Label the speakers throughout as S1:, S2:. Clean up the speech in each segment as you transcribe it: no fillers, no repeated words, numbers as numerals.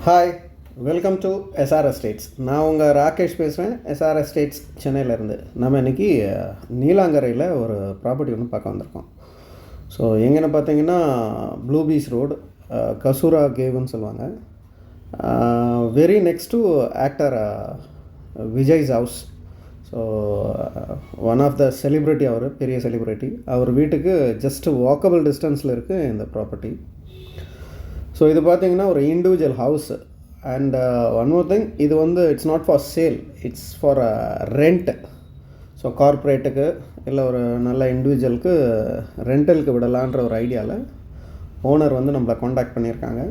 S1: Hi, welcome to SR estates. நான் உங்கள் ராகேஷ் பேசுகிறேன், எஸ்ஆர் எஸ்டேட்ஸ் சென்னையிலேருந்து. நம்ம இன்றைக்கி நீலாங்கரையில் ஒரு ப்ராப்பர்ட்டி ஒன்று பார்க்க வந்திருக்கோம். ஸோ எங்கன்னு பார்த்தீங்கன்னா ப்ளூ பீச் ரோடு, கசூரா கேவுன்னு சொல்லுவாங்க. Very next to actor Vijay's house. So one of the celebrity, அவர் பெரிய செலிப்ரிட்டி. அவர் வீட்டுக்கு ஜஸ்ட் வாக்கபிள் டிஸ்டன்ஸில் இருக்குது இந்த ப்ராப்பர்ட்டி. ஸோ இது பார்த்தீங்கன்னா ஒரு individual house. And one more thing, இது வந்து it's not for sale, it's for rent. So கார்ப்பரேட்டுக்கு இல்லை ஒரு நல்ல இண்டிவிஜுவலுக்கு ரெண்டலுக்கு விடலான்ற ஒரு ஐடியாவில் ஓனர் வந்து நம்மளை காண்டாக்ட் பண்ணியிருக்காங்க.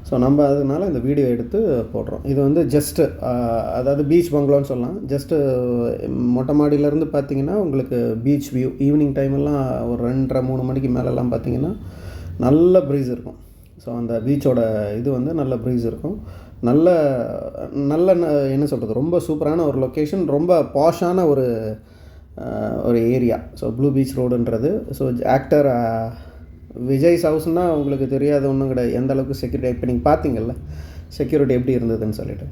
S1: ஸோ நம்ம அதனால இந்த வீடியோ எடுத்து போடுறோம். இது வந்து ஜஸ்ட்டு அதாவது பீச் பங்களோன்னு சொல்லலாம். ஜஸ்ட்டு மொட்டை மாடியிலேருந்து பார்த்தீங்கன்னா உங்களுக்கு பீச் வியூ. ஈவினிங் டைமெல்லாம் ஒரு 2:30-3 மணிக்கு மேலெல்லாம் பார்த்தீங்கன்னா நல்ல ப்ரீஸ் இருக்கும். ஸோ அந்த பீச்சோட இது வந்து நல்ல ப்ரீஸ் இருக்கும். நல்ல நல்ல என்ன சொல்கிறது, ரொம்ப சூப்பரான ஒரு லொக்கேஷன், ரொம்ப பாஷான ஒரு ஏரியா. ஸோ ப்ளூ பீச் ரோடுன்றது. ஸோ ஆக்டர் விஜய்ஸ் ஹவுஸ்னால் உங்களுக்கு தெரியாத ஒன்றும் கிடையாது. எந்த அளவுக்கு செக்யூரிட்டி, இப்போ நீங்கள் பார்த்தீங்கல்ல செக்யூரிட்டி எப்படி இருந்ததுன்னு சொல்லிட்டு.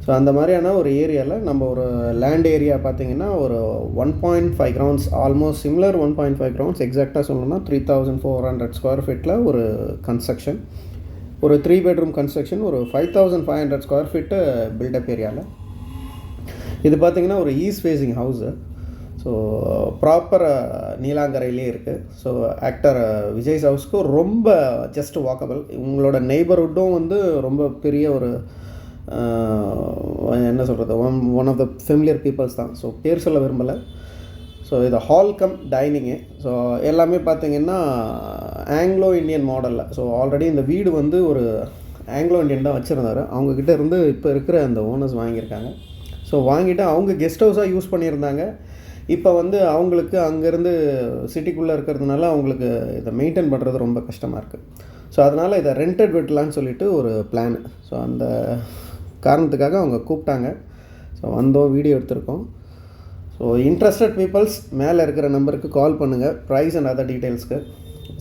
S1: ஸோ அந்த மாதிரியான ஒரு ஏரியாவில் நம்ம ஒரு லேண்ட் ஏரியா பார்த்திங்கன்னா ஒரு 1.5 கிரவுண்ட்ஸ், ஆல்மோஸ்ட் சிமிலர் 1.5 கிரவுண்ட்ஸ். எக்ஸாக்டாக சொல்லணும்னா 3400 ஸ்கொயர் ஃபீட்டில் ஒரு கன்ஸ்ட்ரக்ஷன், ஒரு 3 பெட்ரூம் கன்ஸ்ட்ரக்ஷன், ஒரு 5500 ஸ்கொயர் ஃபீட்டு பில்டப் ஏரியாவில். இது பார்த்திங்கன்னா ஒரு east facing house. So proper நீலாங்கரையிலே இருக்குது. ஸோ ஆக்டர் விஜய்ஸ் ஹவுஸ்க்கு ரொம்ப ஜஸ்ட் வாக்கபிள். உங்களோட நெய்பர்ஹுட்டும் வந்து ரொம்ப பெரிய ஒரு என்ன சொல்கிறது, one of the familiar peoples தான். ஸோ பேர் சொல்ல விரும்பலை. ஸோ இது ஹால் கம் டைனிங்கு. ஸோ எல்லாமே பார்த்திங்கன்னா ஆங்கிலோ இண்டியன் மாடலில். ஸோ ஆல்ரெடி இந்த வீடு வந்து ஒரு ஆங்கிலோ இண்டியன் தான் வச்சுருந்தார். அவங்கக்கிட்ட இருந்து இப்போ இருக்கிற அந்த ஓனர்ஸ் வாங்கியிருக்காங்க. ஸோ வாங்கிட்டு அவங்க கெஸ்ட் ஹவுஸாக யூஸ் பண்ணியிருந்தாங்க. இப்போ வந்து அவங்களுக்கு அங்கேருந்து சிட்டிக்குள்ளே இருக்கிறதுனால அவங்களுக்கு இதை மெயின்டைன் பண்ணுறது ரொம்ப கஷ்டமாக இருக்குது. ஸோ அதனால் இதை ரெண்டட் விடலான்னு சொல்லிட்டு ஒரு பிளான். ஸோ அந்த காரணத்துக்காக அவங்க கூப்பிட்டாங்க. ஸோ வந்தோம், வீடியோ எடுத்திருக்கோம். ஸோ இன்ட்ரெஸ்டட் பீப்புள்ஸ் மேலே இருக்கிற நம்பருக்கு கால் பண்ணுங்கள், ப்ரைஸ் அண்ட் அதர் டீட்டெயில்ஸ்க்கு.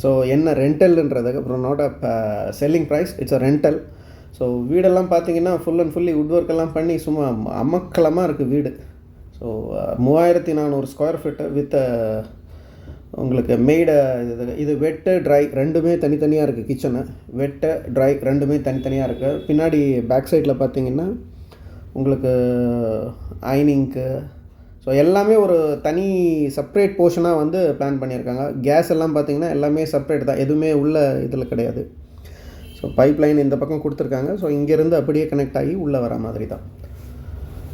S1: ஸோ என்ன ரெண்டல்ன்றதுக்கு அப்புறம் not a selling price, it's a rental. So வீடெல்லாம் பார்த்தீங்கன்னா ஃபுல் அண்ட் ஃபுல்லி வுட் ஒர்க்கெல்லாம் பண்ணி சும்மா அமக்கலமாக இருக்குது வீடு. ஸோ 3400 ஸ்கொயர் ஃபீட்டு வித் உங்களுக்கு மெய்டு. இது வெட்டு ட்ரை ரெண்டுமே தனித்தனியாக இருக்குது. கிச்சனு வெட்டு ட்ரை ரெண்டுமே தனித்தனியாக இருக்குது. பின்னாடி பேக் சைடில் பார்த்தீங்கன்னா உங்களுக்கு ஐனிங்க்கு ஸோ எல்லாமே ஒரு தனி செப்ரேட் போர்ஷனாக வந்து பிளான் பண்ணியிருக்காங்க. கேஸ் எல்லாம் பார்த்தீங்கன்னா எல்லாமே செப்ரேட் தான், எதுவுமே உள்ள இதில் கிடையாது. ஸோ பைப் லைன் இந்த பக்கம் கொடுத்துருக்காங்க. ஸோ இங்கேருந்து அப்படியே கனெக்ட் ஆகி உள்ளே வர மாதிரி தான்.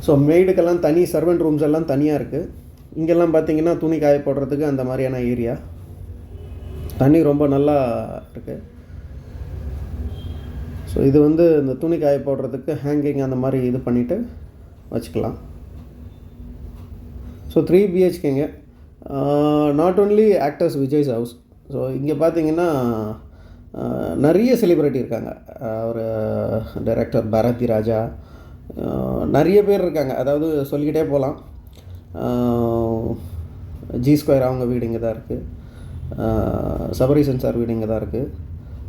S1: ஸோ மெய்டுக்கெல்லாம் தனி சர்வெண்ட் ரூம்ஸ் எல்லாம் தனியாக இருக்குது. இங்கெல்லாம் பார்த்தீங்கன்னா துணி காய போடுறதுக்கு அந்த மாதிரியான ஏரியா. தண்ணி ரொம்ப நல்லா இருக்குது. ஸோ இது வந்து இந்த துணி காய போடுறதுக்கு ஹேங்கிங் அந்த மாதிரி இது பண்ணிவிட்டு வச்சுக்கலாம். ஸோ 3 BHKங்க. Not only actors Vijay's house. So இங்கே பார்த்தீங்கன்னா நிறைய செலிப்ரிட்டி இருக்காங்க. ஒரு டைரக்டர் பாரதி ராஜா, நிறைய பேர் இருக்காங்க. அதாவது சொல்லிக்கிட்டே போகலாம். ஜி ஸ்கொயர் அவங்க வீடு இங்கே தான் இருக்குது. சபரீசன் சார் வீடு இங்கே தான் இருக்குது.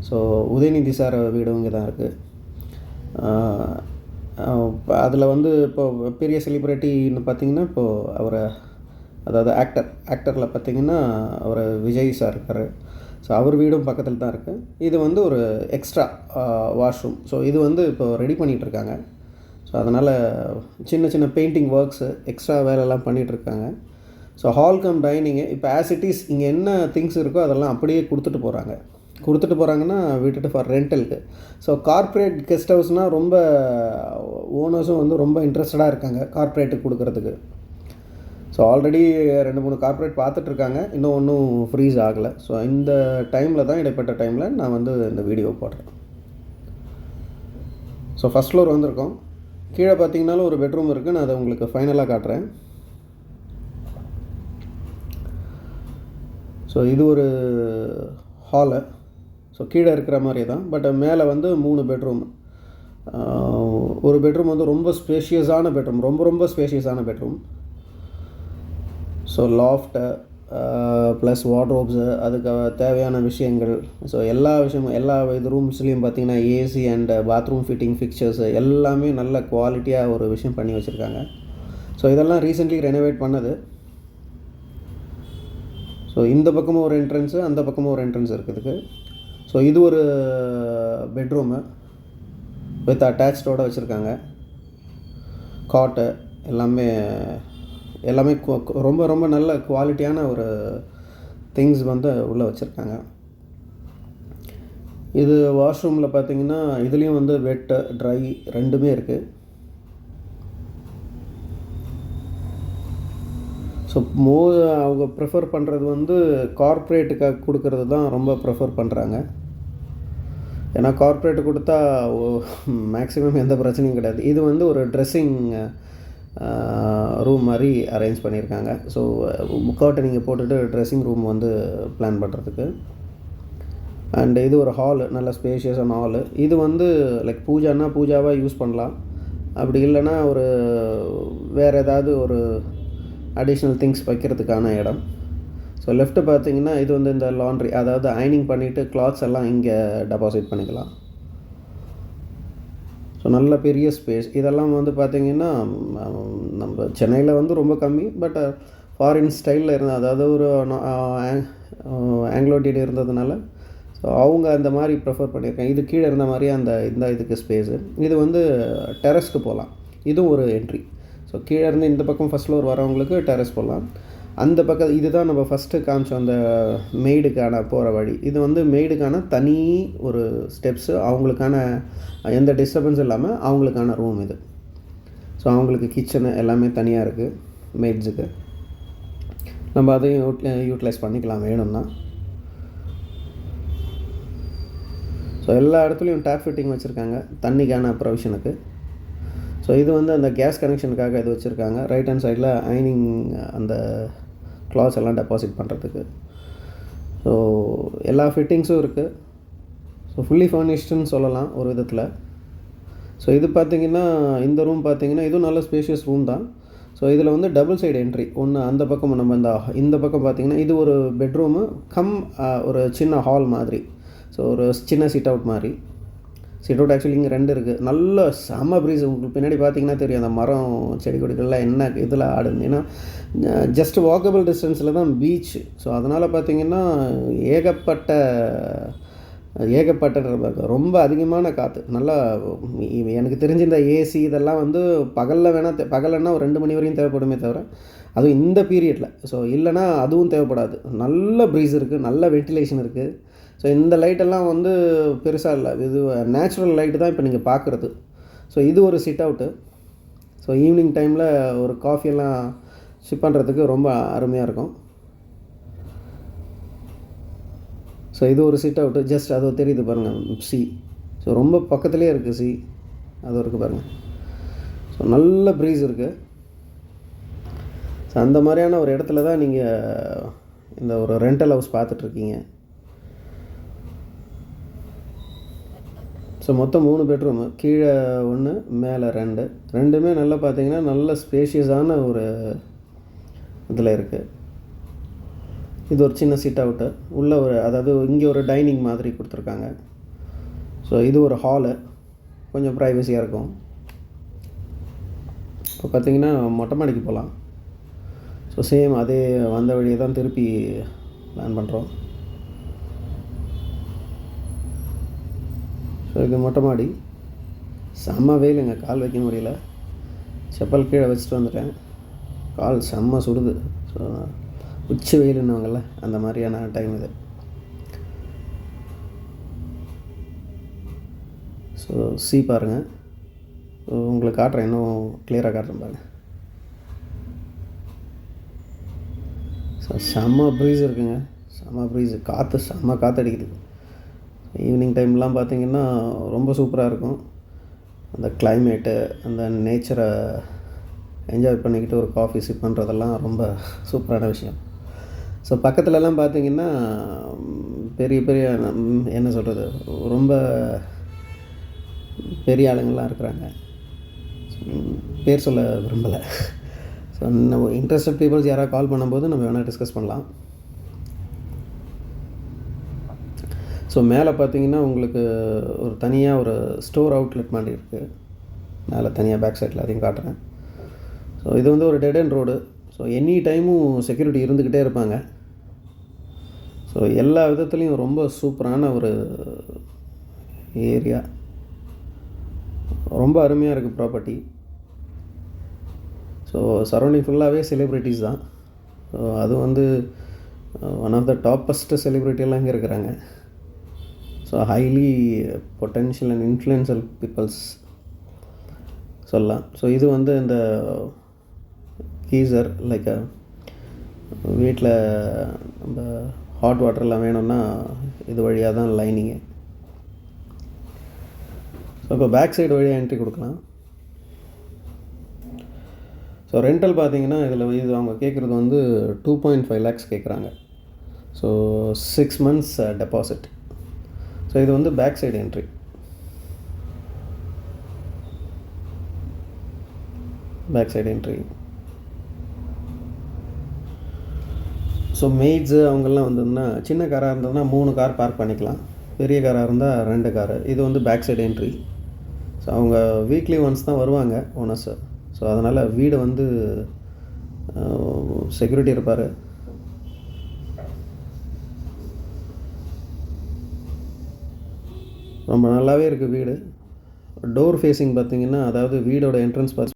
S1: ஸோ உதயநிதி சார் வீடும் இங்கே தான் இருக்குது. அதில் வந்து இப்போது பெரிய செலிப்ரிட்டின்னு பார்த்திங்கன்னா இப்போது அவரை, அதாவது ஆக்டரில் பார்த்திங்கன்னா அவர் விஜய் சார் இருக்கார். ஸோ அவர் வீடும் பக்கத்தில் தான் இருக்குது. இது வந்து ஒரு எக்ஸ்ட்ரா வாஷ்ரூம். ஸோ இது வந்து இப்போ ரெடி பண்ணிகிட்ருக்காங்க. ஸோ அதனால் சின்ன சின்ன பெயிண்டிங் ஒர்க்ஸு எக்ஸ்ட்ரா வேலையெல்லாம் பண்ணிகிட்ருக்காங்க. ஸோ ஹால் கம் டைனிங்கு இப்போ ஆஸ் இட் இஸ் இங்கே என்ன திங்ஸ் இருக்கோ அதெல்லாம் அப்படியே கொடுத்துட்டு போகிறாங்கன்னா விட்டுட்டு ஃபார் ரெண்டலுக்கு. ஸோ கார்ப்பரேட் கெஸ்ட் ஹவுஸ்னால் ரொம்ப ஓனர்ஸும் வந்து ரொம்ப இன்ட்ரெஸ்டடாக இருக்காங்க கார்ப்பரேட்டுக்கு கொடுக்குறதுக்கு. ஸோ ஆல்ரெடி 2-3 கார்ப்பரேட் பார்த்துட்ருக்காங்க, இன்னும் ஒன்றும் ஃப்ரீஸ் ஆகலை. ஸோ இந்த டைமில் தான், இடைப்பட்ட டைமில் நான் வந்து இந்த வீடியோ போடுறேன். ஸோ ஃபஸ்ட் ஃப்ளோர் வந்திருக்கோம். கீழே பார்த்தீங்கன்னாலும் ஒரு பெட்ரூம் இருக்குது. நான் அதை உங்களுக்கு ஃபைனலாக காட்டுறேன். ஸோ இது ஒரு ஹாலு. ஸோ கீழே இருக்கிற மாதிரி தான், பட் மேலே வந்து 3 பெட்ரூம். ஒரு பெட்ரூம் வந்து ரொம்ப ஸ்பேஷியஸான பெட்ரூம், ரொம்ப ஸ்பேஷியஸான bedroom. So loft plus wardrobes, அதுக்கு தேவையான விஷயங்கள். ஸோ எல்லா விஷயமும் எல்லா இது ரூம்ஸ்லேயும் பார்த்திங்கன்னா ஏசி அண்ட் பாத்ரூம் ஃபிட்டிங் ஃபிக்சர்ஸு எல்லாமே நல்ல குவாலிட்டியாக ஒரு விஷயம் பண்ணி வச்சுருக்காங்க. ஸோ இதெல்லாம் ரீசெண்ட்லி ரெனோவேட் பண்ணது. ஸோ இந்த பக்கமும் ஒரு என்ட்ரன்ஸு, அந்த பக்கமும் ஒரு என்ட்ரன்ஸ் இருக்குதுக்கு. ஸோ இது ஒரு பெட்ரூமு வித் அட்டாச்சோடு வச்சுருக்காங்க. காட்டு எல்லாமே ரொம்ப ரொம்ப நல்ல குவாலிட்டியான ஒரு திங்ஸ் வந்து உள்ளே வச்சுருக்காங்க. இது வாஷ்ரூமில் பார்த்திங்கன்னா இதுலேயும் வந்து வெட்டு ட்ரை ரெண்டுமே இருக்குது. ஸோ அவங்க ப்ரிஃபர் பண்ணுறது வந்து கார்ப்பரேட்டுக்காக கொடுக்கறது தான் ரொம்ப ப்ரிஃபர் பண்ணுறாங்க. ஏன்னா கார்ப்பரேட்டு கொடுத்தா மேக்ஸிமம் எந்த பிரச்சனையும் கிடையாது. இது வந்து ஒரு ட்ரெஸ்ஸிங் ரூம் மாதிரி அரேஞ்ச் பண்ணியிருக்காங்க. ஸோ கர்ட்டன் நீங்கள் போட்டுட்டு ட்ரெஸ்ஸிங் ரூம் வந்து பிளான் பண்ணுறதுக்கு. அண்ட் இது ஒரு ஹாலு, நல்ல ஸ்பேஷியஸான ஹாலு. இது வந்து லைக் பூஜாவாக யூஸ் பண்ணலாம். அப்படி இல்லைன்னா ஒரு வேறு ஏதாவது ஒரு அடிஷ்னல் திங்ஸ் வைக்கிறதுக்கான இடம். ஸோ லெஃப்ட்டு பார்த்தீங்கன்னா இது வந்து இந்த லாண்ட்ரி, அதாவது அயனிங் பண்ணிவிட்டு கிளாத்ஸ் எல்லாம் இங்கே டெபாசிட் பண்ணிக்கலாம். ஸோ நல்ல பெரிய ஸ்பேஸ். இதெல்லாம் வந்து பார்த்திங்கன்னா நம்ம சென்னையில் வந்து ரொம்ப கம்மி. பட் ஃபாரின் ஸ்டைலில் இருந்த, அதாவது ஒரு ஆங்கிலோடியன் இருந்ததுனால ஸோ அவங்க அந்த மாதிரி ப்ரிஃபர் பண்ணியிருக்காங்க. இது கீழே இருந்த மாதிரி இந்த இதுக்கு ஸ்பேஸு. இது வந்து டெரஸ்க்கு போகலாம். இதுவும் ஒரு என்ட்ரி. ஸோ கீழே இருந்து இந்த பக்கம் ஃபஸ்ட் ஃப்ளோர் வரவங்களுக்கு டெரஸ் போகலாம். அந்த பக்கம் இதுதான் நம்ம ஃபஸ்ட்டு காமிச்சோம் அந்த மெய்டுக்கான போகிற வழி. இது வந்து மெய்டுக்கான தனி ஒரு ஸ்டெப்ஸு, அவங்களுக்கான எந்த டிஸ்டர்பன்ஸ் இல்லாமல் அவங்களுக்கான ரூம் இது. ஸோ அவங்களுக்கு கிச்சனு எல்லாமே தனியாக இருக்குது மெய்ட்ஸுக்கு. நம்ம அதையும் யூட்டிலைஸ் பண்ணிக்கலாம் வேணும்னா. ஸோ எல்லா இடத்துலையும் டேப் ஃபிட்டிங் வச்சுருக்காங்க தண்ணிக்கான ப்ரொவிஷனுக்கு. ஸோ இது வந்து அந்த கேஸ் கனெக்ஷனுக்காக இது வச்சுருக்காங்க. ரைட் ஹேண்ட் சைடில் அயனிங் அந்த கிளாத்ஸ் எல்லாம் டெபாசிட் பண்ணுறதுக்கு. ஸோ எல்லா ஃபிட்டிங்ஸும் இருக்குது. ஸோ ஃபுல்லி ஃபர்னிஷ்டுன்னு சொல்லலாம் ஒரு விதத்தில். ஸோ இது பார்த்திங்கன்னா இந்த ரூம் பார்த்திங்கன்னா இதுவும் நல்ல ஸ்பேஷியஸ் ரூம் தான். ஸோ இதில் வந்து டபுள் சைடு என்ட்ரி ஒன்று, அந்த பக்கம் நம்ம இந்த பக்கம் பார்த்திங்கன்னா இது ஒரு பெட்ரூமு ஒரு சின்ன ஹால் மாதிரி. ஸோ ஒரு சின்ன சிட் அவுட் மாதிரி. சிட் அவுட் ஆக்சுவலி இங்கே 2 இருக்குது. நல்ல செம்ம ப்ரீஸ். உங்களுக்கு பின்னாடி பார்த்திங்கன்னா தெரியும் அந்த மரம் செடி கொடிகள்லாம் என்ன இதில் ஆடுது. ஏன்னா ஜஸ்ட் வாக்கபிள் டிஸ்டன்ஸில் தான் பீச். ஸோ அதனால் பார்த்திங்கன்னா ஏகப்பட்ட ரொம்ப அதிகமான காற்று. நல்லா எனக்கு தெரிஞ்ச இந்த ஏசி இதெல்லாம் வந்து பகலன்னா ஒரு 2 மணி வரையும் தேவைப்படுமே தவிர, அதுவும் இந்த பீரியடில். ஸோ இல்லைனா அதுவும் தேவைப்படாது. நல்ல ப்ரீஸ் இருக்குது, நல்ல வென்டிலேஷன் இருக்குது. ஸோ இந்த லைட்டெல்லாம் வந்து பெருசாக இல்லை, இது நேச்சுரல் லைட்டு தான் இப்போ நீங்கள் பார்க்குறது. ஸோ இது ஒரு சிட் அவுட்டு. ஸோ ஈவினிங் டைமில் ஒரு காஃபியெல்லாம் சிப் பண்ணுறதுக்கு ரொம்ப அருமையாக இருக்கும். ஸோ இது ஒரு சிட் அவுட்டு. ஜஸ்ட் அது தெரியுது பாருங்கள், சி. ஸோ ரொம்ப பக்கத்துலேயே இருக்குது சி, அது இருக்குது பாருங்கள். ஸோ நல்ல ப்ரீஸ் இருக்குது. ஸோ அந்த மாதிரியான ஒரு இடத்துல தான் நீங்கள் இந்த ஒரு ரெண்டல் ஹவுஸ் பார்த்துட்ருக்கீங்க. ஸோ மொத்தம் 3 பெட்ரூமு, கீழே 1 மேலே 2. ரெண்டுமே நல்லா பார்த்திங்கன்னா நல்ல ஸ்பேஷியஸான ஒரு இதில் இருக்குது. இது ஒரு சின்ன சிட் அவுட்டு உள்ள அதாவது இங்கே ஒரு டைனிங் மாதிரி கொடுத்துருக்காங்க. ஸோ இது ஒரு ஹாலு, கொஞ்சம் ப்ரைவசியாக இருக்கும். இப்போ பார்த்திங்கன்னா மொட்டை மாடிக்கு போகலாம். ஸோ சேம் அதே வந்த வழியை தான் திருப்பி பிளான் பண்ணுறோம். ஸோ இது மொட்டை மாடி. செம்ம வெயிலுங்க, கால் வைக்க முடியல. செப்பல் கீழே வச்சுட்டு வந்துட்டேன். கால் செம்ம சுடுது. ஸோ உச்சி வெயிலுன்னுவாங்கள்ல, அந்த மாதிரியான டைம் இது. ஸோ சி பாருங்கள், உங்களுக்கு காட்டுறேன், இன்னும் கிளியராக காட்டுறேன் பாருங்கள். ஸோ செம்ம ப்ரீஸ் இருக்குங்க, செம்ம ப்ரீஸு. செம்ம காற்றடிக்குது. ஈவினிங் டைம்லாம் பார்த்திங்கன்னா ரொம்ப சூப்பராக இருக்கும். அந்த கிளைமேட்டு, அந்த நேச்சரை என்ஜாய் பண்ணிக்கிட்டு ஒரு காஃபி சிப் பண்ணுறதெல்லாம் ரொம்ப சூப்பரான விஷயம். ஸோ பக்கத்துலலாம் பார்த்திங்கன்னா பெரிய பெரிய என்ன சொல்கிறது, ரொம்ப பெரிய ஆளுங்கள்லாம் இருக்கிறாங்க. பேர் சொல்ல விரும்பலை. ஸோ நம்ம இன்ட்ரெஸ்டட் பீப்புள்ஸ் யாராவது கால் பண்ணும்போது நம்ம வேணால் டிஸ்கஸ் பண்ணலாம். ஸோ மேலே பார்த்தீங்கன்னா உங்களுக்கு ஒரு தனியாக ஒரு ஸ்டோர் அவுட்லெட் மாதிரி இருக்குது. மேலே தனியாக பேக் சைடில் அதையும் காட்டுறேன். ஸோ இது வந்து ஒரு dead and road. So any டைமும் செக்யூரிட்டி இருந்துக்கிட்டே இருப்பாங்க. ஸோ எல்லா விதத்துலேயும் ரொம்ப சூப்பரான ஒரு ஏரியா. ரொம்ப அருமையாக இருக்குது ப்ராப்பர்ட்டி. ஸோ சரௌண்டிங் ஃபுல்லாகவே செலிப்ரிட்டிஸ் தான். ஸோ அது வந்து ஒன் ஆஃப் த டாப்பஸ்ட்டு செலிப்ரிட்டியெல்லாம் இங்கே இருக்கிறாங்க. So highly potential and influential peoples சொல்லலாம். ஸோ இது வந்து இந்த கீசர் லைக் வீட்டில் நம்ம ஹாட் வாட்டர்லாம் வேணும்னா இது வழியாக தான் லைனிங்கு. ஸோ இப்போ பேக் சைடு வழியாக என்ட்ரி கொடுக்கலாம். ஸோ ரெண்டல் பார்த்தீங்கன்னா இதில் இது அவங்க கேட்குறது வந்து 2.5 lakhs கேட்குறாங்க. So 6 months deposit. ஸோ இது வந்து back side entry. Back side entry. So maids அவங்கெல்லாம் வந்ததுன்னா சின்ன காராக இருந்ததுன்னா 3 கார் பார்க் பண்ணிக்கலாம். பெரிய காராக இருந்தால் 2 காரு. இது வந்து பேக் சைடு என்ட்ரி. ஸோ அவங்க வீக்லி ஒன்ஸ் தான் வருவாங்க ஓனர்ஸு. ஸோ அதனால் வீடு வந்து செக்யூரிட்டி இருப்பார். ரொம்ப நல்லாவே இருக்குது வீடு. டோர் ஃபேஸிங் பார்த்திங்கன்னா, அதாவது வீடோட என்ட்ரன்ஸ் பார்த்து